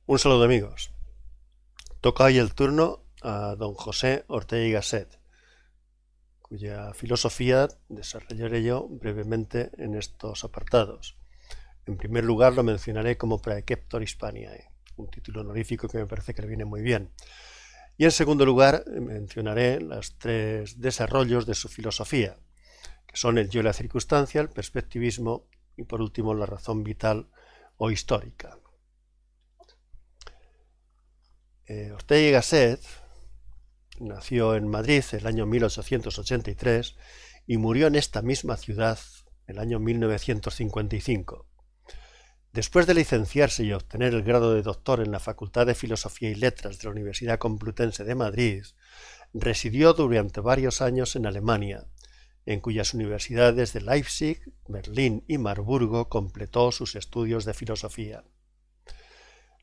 Un saludo amigos. Toca hoy el turno a don José Ortega y Gasset, cuya filosofía desarrollaré yo brevemente en estos apartados. En primer lugar lo mencionaré como Praeceptor Hispaniae, un título honorífico que me parece que le viene muy bien. Y en segundo lugar mencionaré los tres desarrollos de su filosofía, que son el yo y la circunstancia, el perspectivismo y por último la razón vital o histórica. Ortega y Gasset nació en Madrid el año 1883 y murió en esta misma ciudad el año 1955. Después de licenciarse y obtener el grado de doctor en la Facultad de Filosofía y Letras de la Universidad Complutense de Madrid, residió durante varios años en Alemania, en cuyas universidades de Leipzig, Berlín y Marburgo completó sus estudios de filosofía.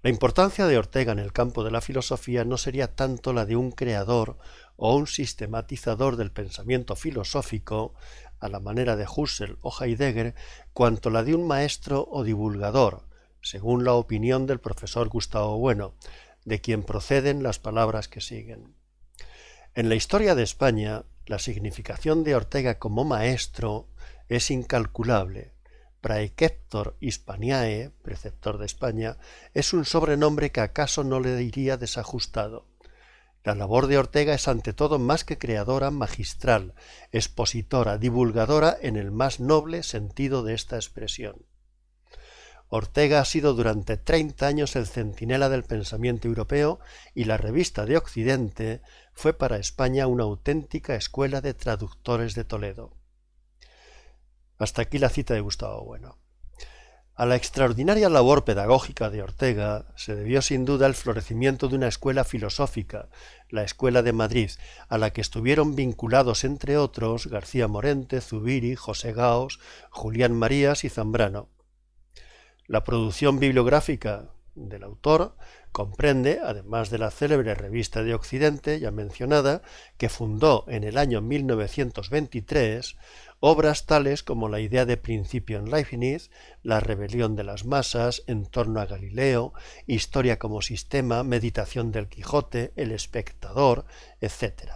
La importancia de Ortega en el campo de la filosofía no sería tanto la de un creador o un sistematizador del pensamiento filosófico, a la manera de Husserl o Heidegger, cuanto la de un maestro o divulgador, según la opinión del profesor Gustavo Bueno, de quien proceden las palabras que siguen. En la historia de España, la significación de Ortega como maestro es incalculable. Praeceptor Hispaniae, preceptor de España, es un sobrenombre que acaso no le iría desajustado. La labor de Ortega es ante todo más que creadora, magistral, expositora, divulgadora en el más noble sentido de esta expresión. Ortega ha sido durante 30 años el centinela del pensamiento europeo y la revista de Occidente fue para España una auténtica escuela de traductores de Toledo. Hasta aquí la cita de Gustavo Bueno. A la extraordinaria labor pedagógica de Ortega se debió sin duda el florecimiento de una escuela filosófica, la Escuela de Madrid, a la que estuvieron vinculados entre otros García Morente, Zubiri, José Gaos, Julián Marías y Zambrano. La producción bibliográfica del autor comprende, además de la célebre Revista de Occidente, ya mencionada, que fundó en el año 1923, obras tales como la idea de principio en Leibniz, la rebelión de las masas, en torno a Galileo, historia como sistema, meditación del Quijote, el espectador, etc.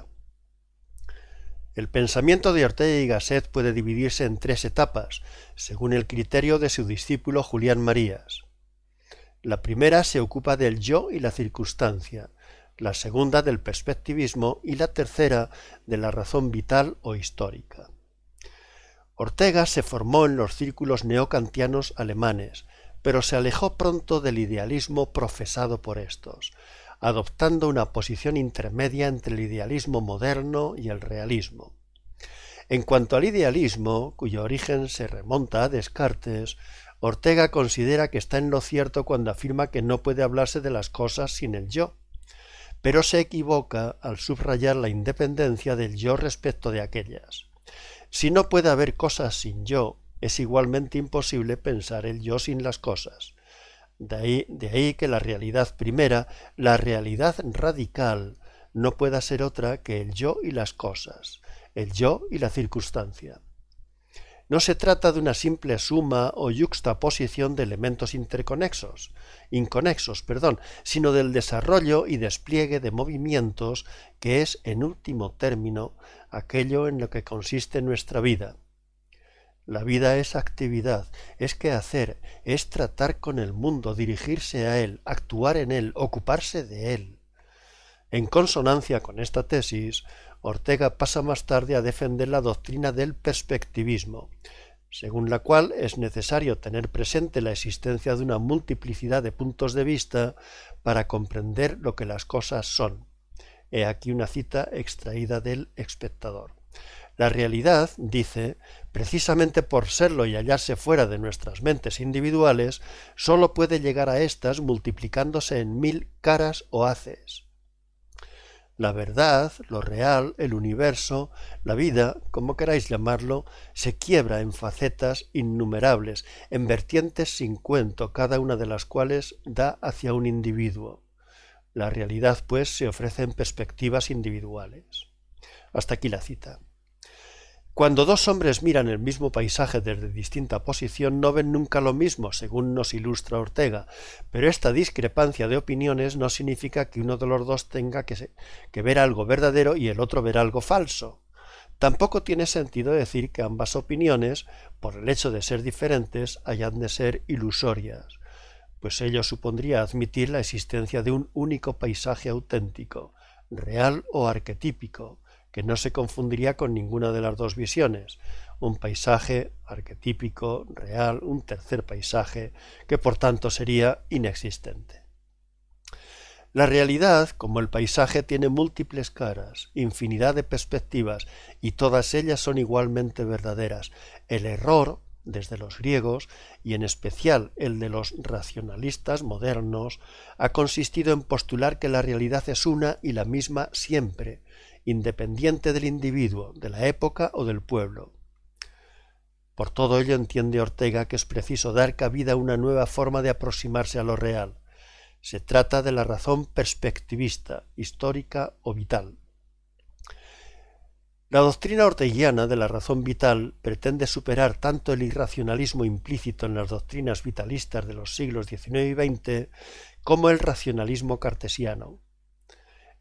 El pensamiento de Ortega y Gasset puede dividirse en tres etapas, según el criterio de su discípulo Julián Marías. La primera se ocupa del yo y la circunstancia, la segunda del perspectivismo y la tercera de la razón vital o histórica. Ortega se formó en los círculos neokantianos alemanes, pero se alejó pronto del idealismo profesado por estos, adoptando una posición intermedia entre el idealismo moderno y el realismo. En cuanto al idealismo, cuyo origen se remonta a Descartes, Ortega considera que está en lo cierto cuando afirma que no puede hablarse de las cosas sin el yo, pero se equivoca al subrayar la independencia del yo respecto de aquellas. Si no puede haber cosas sin yo, es igualmente imposible pensar el yo sin las cosas. De ahí que la realidad primera, la realidad radical, no pueda ser otra que el yo y las cosas, el yo y la circunstancia. No se trata de una simple suma o yuxtaposición de elementos inconexos, sino del desarrollo y despliegue de movimientos que es, en último término, aquello en lo que consiste nuestra vida. La vida es actividad, es quehacer, es tratar con el mundo, dirigirse a él, actuar en él, ocuparse de él. En consonancia con esta tesis, Ortega pasa más tarde a defender la doctrina del perspectivismo, según la cual es necesario tener presente la existencia de una multiplicidad de puntos de vista para comprender lo que las cosas son. He aquí una cita extraída del Espectador. La realidad, dice, precisamente por serlo y hallarse fuera de nuestras mentes individuales, sólo puede llegar a éstas multiplicándose en 1000 caras o haces. La verdad, lo real, el universo, la vida, como queráis llamarlo, se quiebra en facetas innumerables, en vertientes sin cuento, cada una de las cuales da hacia un individuo. La realidad, pues, se ofrece en perspectivas individuales. Hasta aquí la cita. Cuando dos hombres miran el mismo paisaje desde distinta posición, no ven nunca lo mismo, según nos ilustra Ortega, pero esta discrepancia de opiniones no significa que uno de los dos tenga que ver algo verdadero y el otro ver algo falso. Tampoco tiene sentido decir que ambas opiniones, por el hecho de ser diferentes, hayan de ser ilusorias, pues ello supondría admitir la existencia de un único paisaje auténtico, real o arquetípico, que no se confundiría con ninguna de las dos visiones, un paisaje arquetípico, real, un tercer paisaje, que por tanto sería inexistente. La realidad, como el paisaje, tiene múltiples caras, infinidad de perspectivas, y todas ellas son igualmente verdaderas. El error, desde los griegos, y en especial el de los racionalistas modernos, ha consistido en postular que la realidad es una y la misma siempre, independiente del individuo, de la época o del pueblo. Por todo ello entiende Ortega que es preciso dar cabida a una nueva forma de aproximarse a lo real. Se trata de la razón perspectivista, histórica o vital. La doctrina orteguiana de la razón vital pretende superar tanto el irracionalismo implícito en las doctrinas vitalistas de los siglos XIX y XX como el racionalismo cartesiano.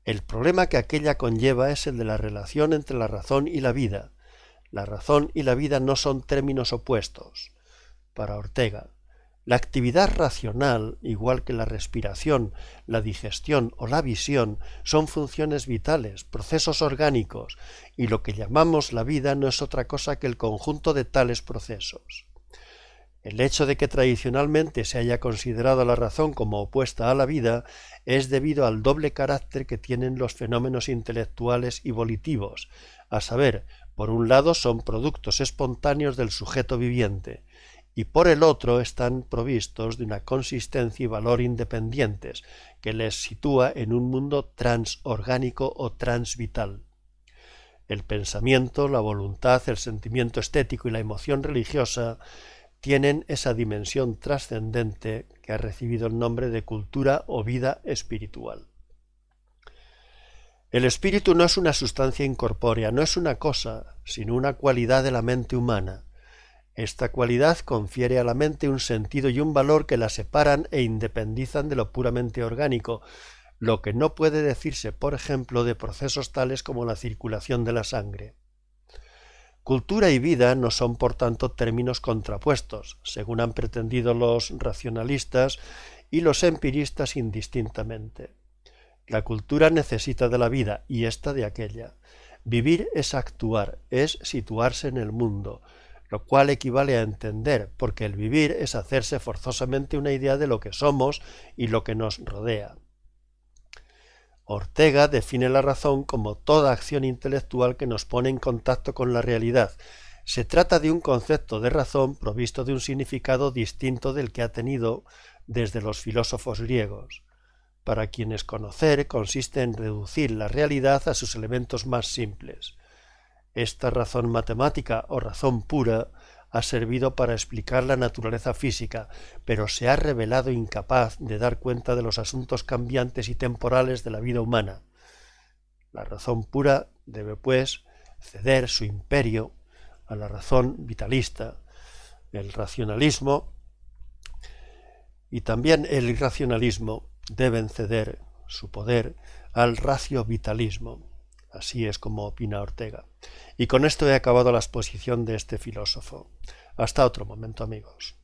El problema que aquella conlleva es el de la relación entre la razón y la vida. La razón y la vida no son términos opuestos. Para Ortega, la actividad racional, igual que la respiración, la digestión o la visión, son funciones vitales, procesos orgánicos, y lo que llamamos la vida no es otra cosa que el conjunto de tales procesos. El hecho de que tradicionalmente se haya considerado la razón como opuesta a la vida es debido al doble carácter que tienen los fenómenos intelectuales y volitivos, a saber, por un lado son productos espontáneos del sujeto viviente, y por el otro están provistos de una consistencia y valor independientes, que les sitúa en un mundo transorgánico o transvital. El pensamiento, la voluntad, el sentimiento estético y la emoción religiosa tienen esa dimensión trascendente que ha recibido el nombre de cultura o vida espiritual. El espíritu no es una sustancia incorpórea, no es una cosa, sino una cualidad de la mente humana. Esta cualidad confiere a la mente un sentido y un valor que la separan e independizan de lo puramente orgánico, lo que no puede decirse, por ejemplo, de procesos tales como la circulación de la sangre. Cultura y vida no son, por tanto, términos contrapuestos, según han pretendido los racionalistas y los empiristas indistintamente. La cultura necesita de la vida y ésta de aquella. Vivir es actuar, es situarse en el mundo, lo cual equivale a entender, porque el vivir es hacerse forzosamente una idea de lo que somos y lo que nos rodea. Ortega define la razón como toda acción intelectual que nos pone en contacto con la realidad. Se trata de un concepto de razón provisto de un significado distinto del que ha tenido desde los filósofos griegos. Para quienes conocer consiste en reducir la realidad a sus elementos más simples. Esta razón matemática o razón pura ha servido para explicar la naturaleza física, pero se ha revelado incapaz de dar cuenta de los asuntos cambiantes y temporales de la vida humana. La razón pura debe, pues, ceder su imperio a la razón vitalista. El racionalismo y también el irracionalismo deben ceder su poder al racio-vitalismo. Así es como opina Ortega. Y con esto he acabado la exposición de este filósofo. Hasta otro momento, amigos.